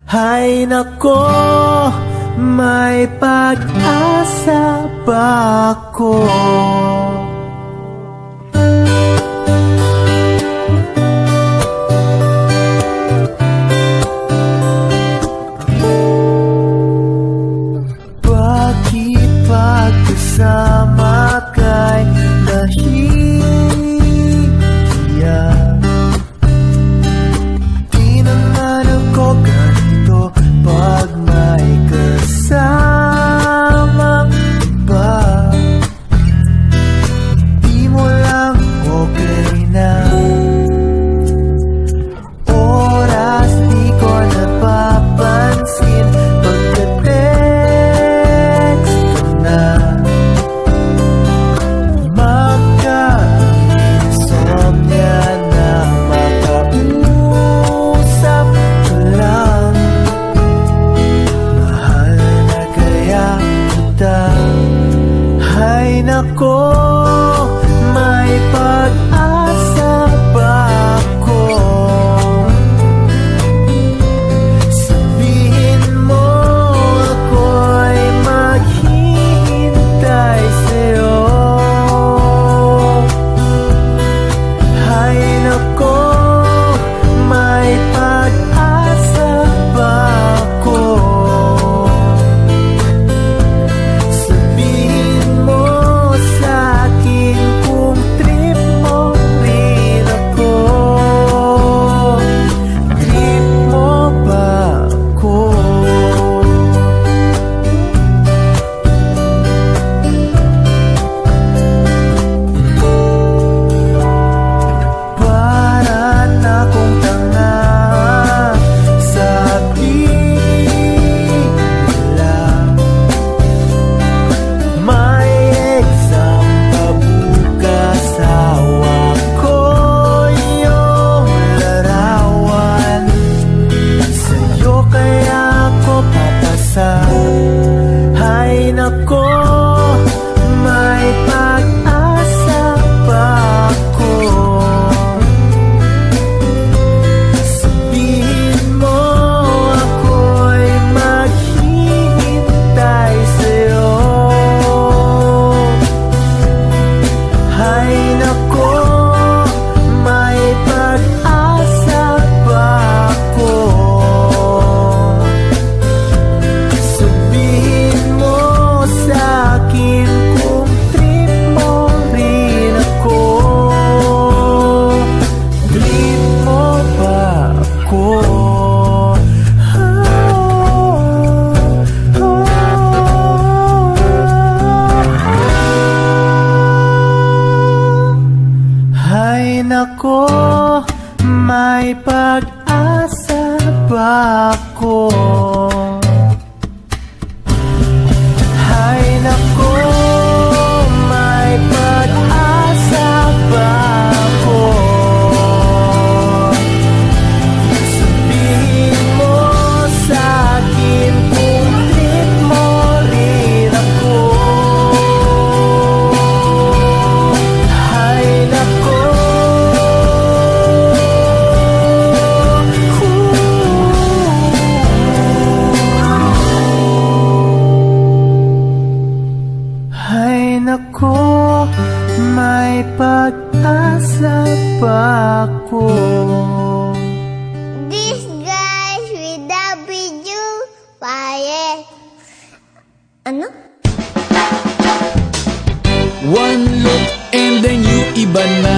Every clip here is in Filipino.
Hay nako, may pag-asa ba ako? Bakit pagkasama kay nahihiya? Di naman ako ganito pag may kasama ba? Di mo lang okay na. Oras di ko napapansin pagka-text ko na. Magka-insomnia na makausap ko lang. Mahal na kaya kita. Hay nako, may pag-asa ba ako? Sabihin mo ako'y maghihintay sa'yo. Hay nako, may pag-asa ba ako? Sabihin mo sa'kin kung trip mo rin ako. Trip mo ba ako? Para na akong tanga sa bigla. May exam pa bukas, hawak ko iyong larawan. Sa'yo kaya ako papasa. Hay nako, may pag-asa ba ako? Sabihin mo ako'y maghihintay sa'yo. Hay nako, may pag-asa ba ako? Sabihin mo sa'kin kung trip mo rin ako. Trip mo ba ako? Hay nako, may pag-asa ba ako? Hay nako, may pag-asa ba ako? Sabihin mo sa'kin kung trip mo rin ako. Hay nako, hay nako, may pag-asa ba ako? This guys with W Quiet. Ano? One look and then you iba na.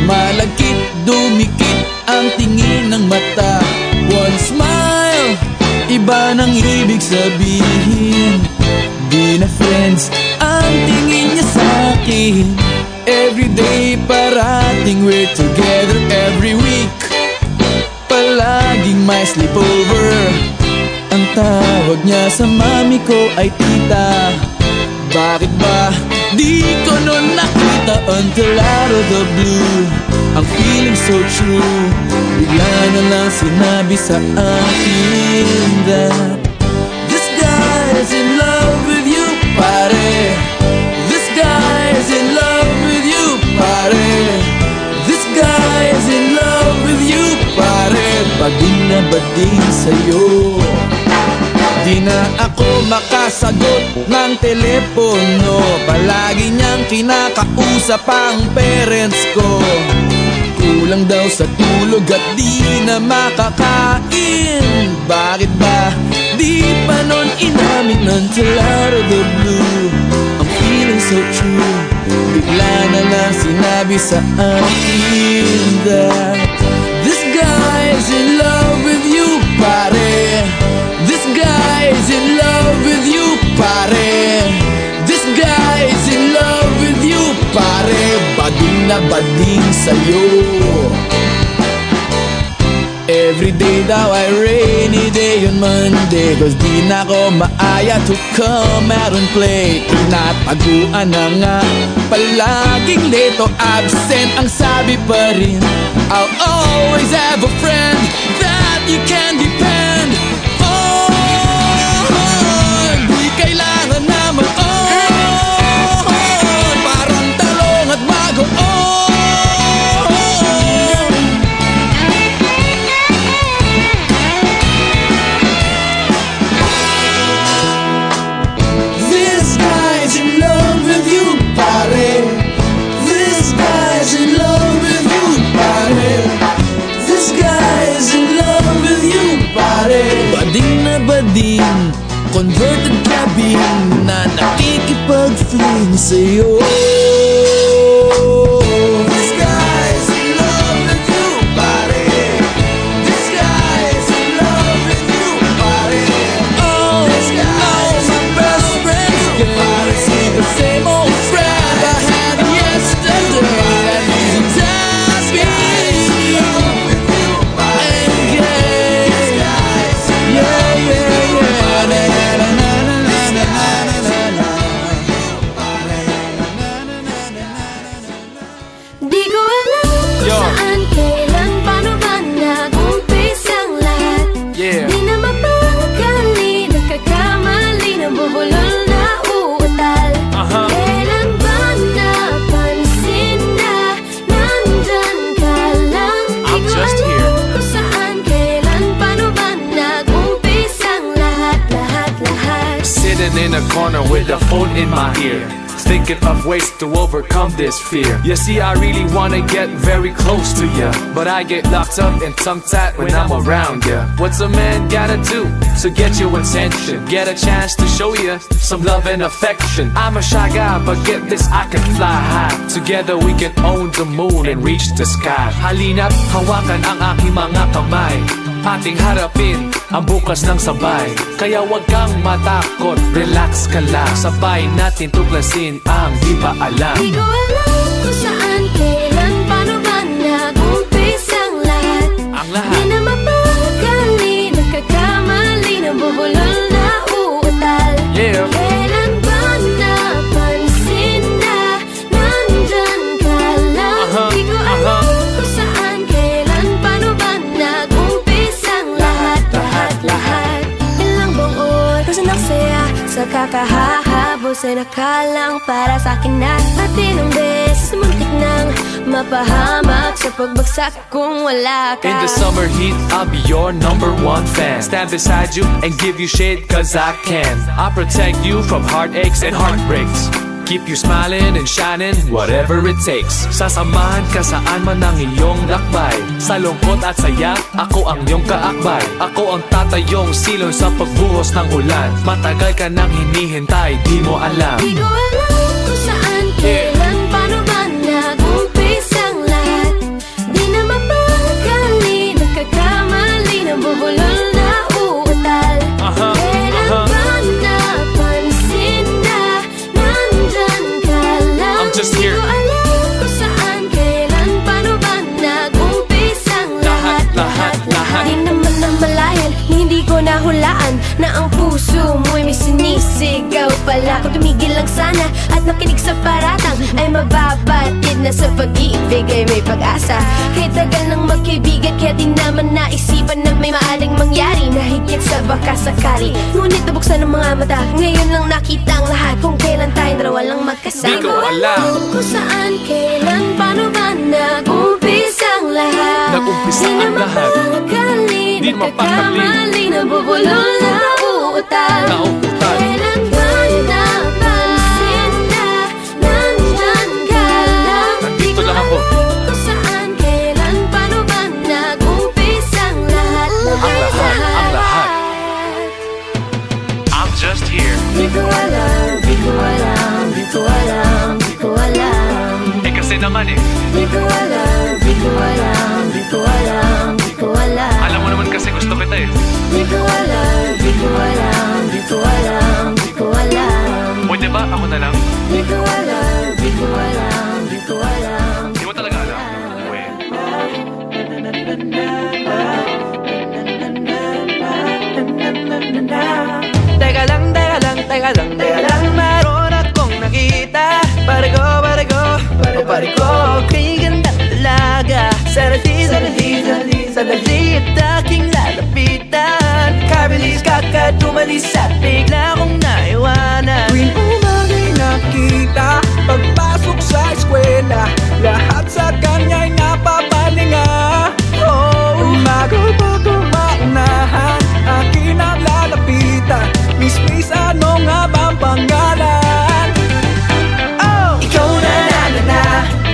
Malagkit, dumikit ang tingin ng mata. One smile, iba nang ibig sabihin. Di na friends ang tingin niya sa'kin. Everyday parating we're together every week. Palaging may sleepover. Ang tawag niya sa mami ko ay tita. Bakit ba di ko nun nakita until out of the blue? Ang feeling so true, bigla na lang sinabi sa akin that this guy is in love with you, pare. This guy is in love with you, pare. This guy is in love with you, pare. Bading na bading sa'yo. na ako makasagot ng telepono. Palagi niyang kinakausap ang parents ko. Kulang daw sa tulog at di na makakain. Bakit ba di pa nun inamin until out of the blue? I'm feeling so true. Bigla na lang sinabi sa akin that this guy's in love with you, pare. This guy's in love with you, pare. This guy's in love with you, pare. Bading na bading sa'yo. Everyday daw ay rainy day on Monday, cause di na ko maaya to come out and play. Tinataguan na nga, palaging late o absent. Ang sabi pa rin, I'll always have a friend that you can depend on. Di kailangan naman parang talong at bago This guy's in love with you, pare. This guy's in love with you, pare. This guy's in love with you, pare. Bading na bading, converted cabin na nakikipag-fling sa'yo. This guy's in love with you, pare. This guy's in love with you, pare. Oh, this guy's my best friend, pare. The same old friend I had yesterday. That he's happy and gay. Yeah, yeah, yeah. Di ko alam kung saan, kailan, paano ba nag-umpisang lahat. Yeah. Di na mapagkali, nagkakamali, nabubulol na uutal. Kailan ba napansin na nandyan ka lang? Di ko alam kung saan, kailan, paano ba nag-umpisang lahat. Sitting in a corner with a phone in my ear, thinking of ways to overcome this fear. You see, I really wanna get very close to ya, but I get locked up and tongue-tied when I'm around ya. What's a man gotta do to get your attention? Get a chance to show you some love and affection. I'm a shy guy, but get this, I can fly high. Together we can own the moon and reach the sky. Halina't hawakan ang aking mga kamay, ating harapin ang bukas ng sabay. Kaya wag kang matakot, relax ka lang. Sabay natin tuklasin ang di pa alam. Di ko alam kung saan, kailan, paano ba nag-umpisang lahat. Ang lahat. Di na mapagkali, nagkakamali, nabubulol na uutal. Yeah. Kailan ba napansin na nandyan ka lang? Di ko alam kung saan, kailan, paano ba nag-umpisang lahat. Ilang buong oras na nagsaya sa kakahahabos ay nakalang para sa akin na matinong beses muntik nang mapahamak sa pagbagsak kung wala ka. In the summer heat, I'll be your #1 fan. Stand beside you and give you shade cause I can. I'll protect you from heartaches and heartbreaks. Keep you smiling and shining, whatever it takes. Sasamahan ka saan man ang iyong lakbay. Sa lungkot at saya, ako ang iyong kaakbay. Ako ang tatayong silong sa pagbuhos ng ulan. Matagal ka nang hinihintay, di mo alam. Di ko alam kung saan, kailan, paano ba nag-umpisang lahat. Di na mapagkali, nagkakamali, nabubulol na uutal. Kailan ba napansin na nandyan ka lang? I'm just here. Di ko alam kung saan, kailan, paano ba nag-umpisang lahat. Di naman na malayan, hindi ko nahulaan na ang puso mo'y may sinisigaw pala. Kung tumigil lang sana at nakinig sa paratang, ay mababatid na sa pag-ibig ay may pag-asa. Kahit tagal nang magkaibigan, kaya di naman naisipan na may maaring mangyari na higit sa baka sakali. Ngunit nabuksan ng mga mata, ngayon lang nakita ang lahat. Kung kailan tayong dalawa lang magkasama. Di ko alam kung saan, kailan, paano ba nag-umpisang lahat. Nag-umpisa Di na ang lahat. mapakali, Di mapakali. nagkakamali, nabubulol na uutal. karapatan. Nauutan. Kailan ba napansin na nandyan ka lang? Nandito lang ako. Kung saan, kailan, paano ba nag-umpisa ang lahat? Ang lahat. I'm just here. Di ko alam, di ko alam, di ko alam, di ko alam. Eh kasi naman eh. Di ko alam, di ko alam, di ko alam, di ko alam. Alam mo naman kasi gusto kita eh. Di ko alam, di ko alam, di ko alam, di ko alam. Pwede ba ako na lang? Di ko alam, di ko alam, di ko alam. Di mo talaga alam. Well, Teka lang, teka lang, teka lang, teka lang, meron akong nakita. Pare ko, kay gandang dalaga. Sadali at aking lalapitan. Kabilis kakatumalis at bigla kong naiwanan. Tuwing umagay nakita, pagpasok sa eskwela, lahat sa kanya'y napapalinga. Oh, bago maunahan, akin ang lalapitan. Miss, ano nga bang pangalan? Oh! Ikaw na,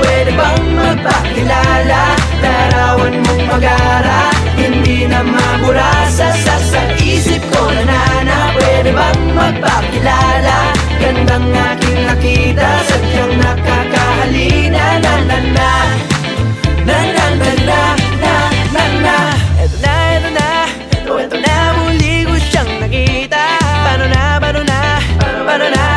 pwede bang magpakilala? Larawan mong magara, hindi na mabura sa isip ko na, pwede bang magpakilala? Gandang aking nakita, sadyang nakakahalina. Eto na, muli ko siyang nakita. Paano na,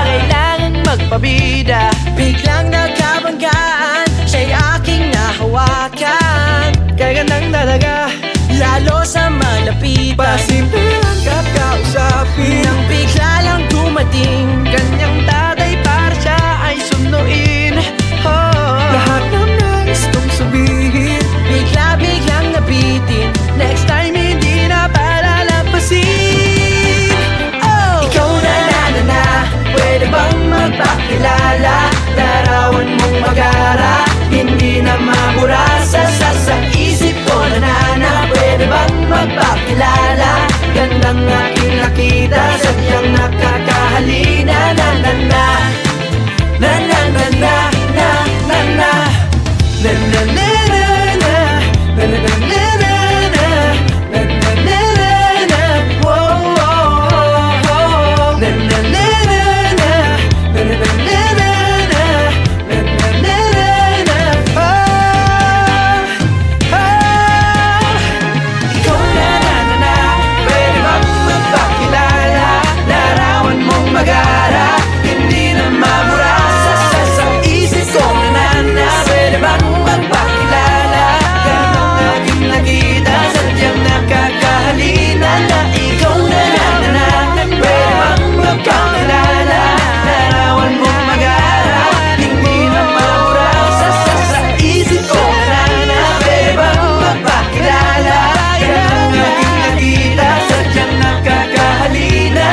kailangan magpabida. Biglang nagkabanggaan, siya'y aking nahawakan. Kagandang talaga, lalo sa malapitan. Pasimple lang kakausapin, nang bigla lang dumating. Kanyang tatay para siya ay sunuin. Lahat ng nais kong sabihin, biglang nabitin. Next time hindi na palalampasin. Oh! Ikaw na, pwede bang magpakilala? Larawan mong magara, hindi na mabura sa isip ko na, pwede bang magpakilala? Gandang aking nakita, sadyang nakakahalina. Ikaw na, pwede bang magpakilala? Larawan mong magara, hindi na mabura sa isip ko na, pwede bang magpakilala? Gandang aking nakita, sadyang nakakahalina. Ikaw na, pwede bang magpakilala? Larawan mong magara, hindi na mabura sa isip ko na, pwede bang magpakilala? Gandang aking nakita, sadyang nakakahalina.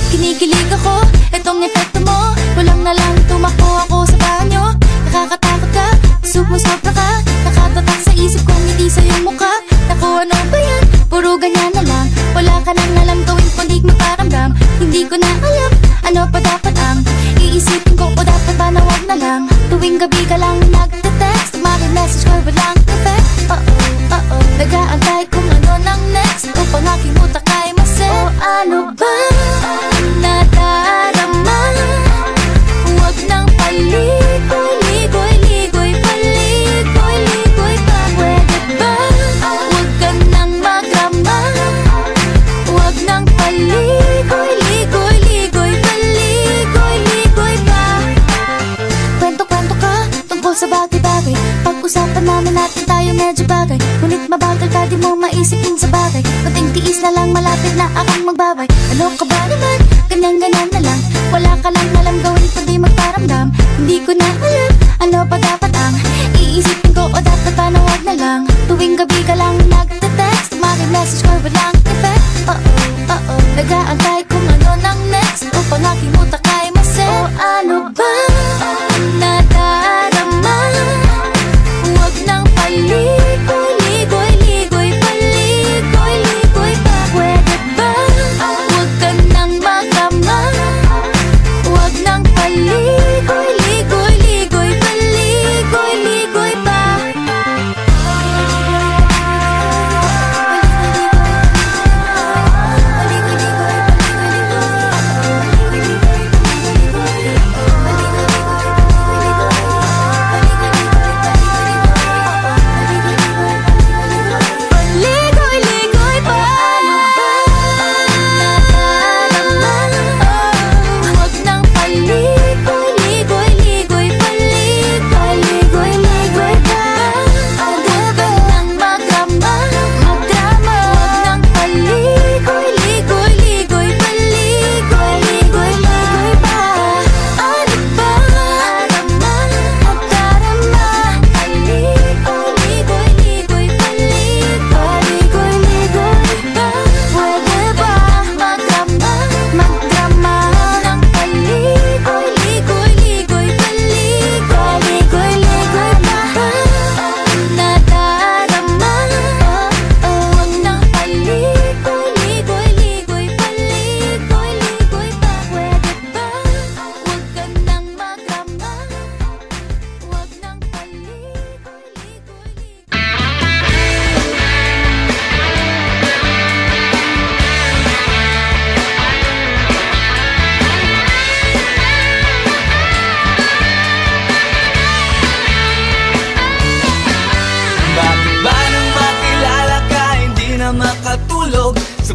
Kinikilig ako, etong epekto mo. Kulang na lang tumakbo ako sa banyo. Nakakatakot ka, sumusopra ka. Nakatatak sa isip kong hindi sa iyong mukha. Naku, ano ba yan? Puro ganyan na lang. Wala ka nang alam gawin kundi magparamdam. Hindi ko na alam, ano pa dapat ang iisipin ko o dapat ba na wag na lang. Tuwing gabi ka lang nagte-text, maki-message ka walang effect. Nag-aantay kung ano nang next upang aking utak ay maset. O ano ba nadarama? Huwag nang paligoy-ligoy pa. Pwede ba? Huwag ka nang magrama. Huwag nang paligoy-ligoy pa. Kwento-kwento ka tungkol sa bagay-bagay. Pag-usapan namin natin tayo medyo bagay. Ngunit mabagal ka, di mo maisipin sa bagay. Kunting tiis na lang, malapit na akong magbabay. Ano ka ba naman? Ganyan-ganyan na lang. Wala ka lang alam gawin kundi magparamdam. Hindi ko na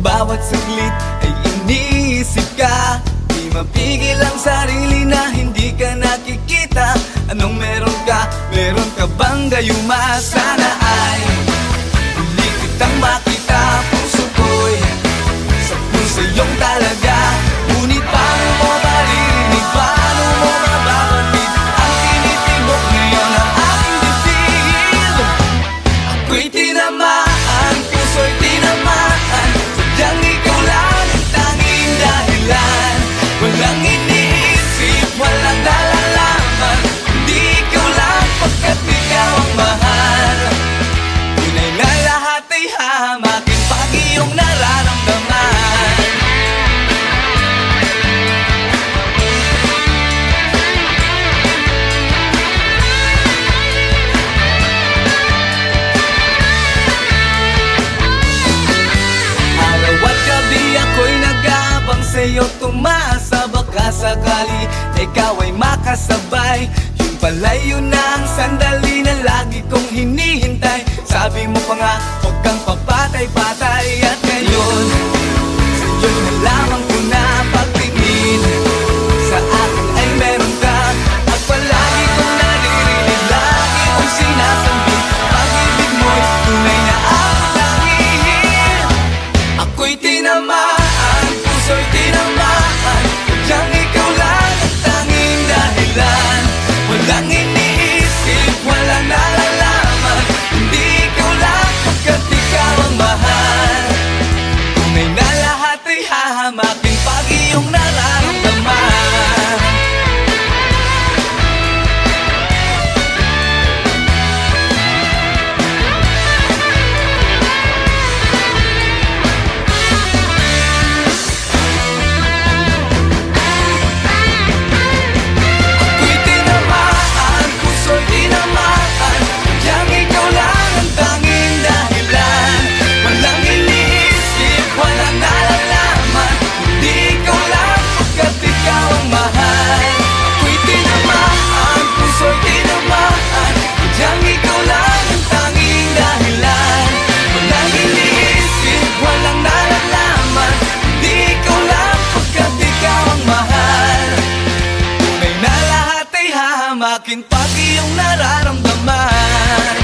bawat saglit ay iniisip ka. Di mapigil ang sarili na hindi ka nakikita. Anong meron ka? Meron ka bang gayuma? Sana ay huli kitang makita. Puso ko'y sa puso iyong talaga. Ngunit paano mo maririnig? Paano mo mababatid ang tinitibok ngayon ng aking dibdib? Ako'y tinamaan, puso'y tinamaan. Sadyang ikaw lang ang tanging dahilan. Walang iniisip, walang nalalaman. Hindi ikaw lang pagkat ikaw ang mahal. Tunay na lahat ay hahamakin pag iyong nararamdaman. Araw at gabi ako'y nag-aabang sa'yo, tumasa baka sakali na ikaw ay makasabay. Yun pala'y yun ang sandali na lagi kong hinihintay. Sabi mo pa nga, huwag kang papatay-patay. At ngayon, sa'yo na lamang ko na pagtingin. Sa akin ay meron ka, at palagi kong naririnig, lagi kong sinasambit. Pag-ibig mo'y tunay na aking langit. Ako'y tinamaan, puso'y tinamaan. Sadyang ikaw lang ang tanging dahilan. Walang iniisip, walang nalalaman. Hindi ikaw lang pagkat ikaw ang mahal. Tunay na lahat ay hahamakin pag iyong nararamdaman. Ako'y tinamaan, puso'y tinamaan. Sadyang ikaw lang ang tanging dahilan. Walang iniisip, walang nalalaman. Hindi ikaw lang pagkat ikaw ang mahal. Ako'y tinamaan, puso'y tinamaan. Sadyang ikaw lang ang tanging dahilan. Walang iniisip, walang nalalaman. Hindi ikaw lang pagkat ikaw ang mahal. Tunay na lahat ay hahamakin pag iyong nararamdaman.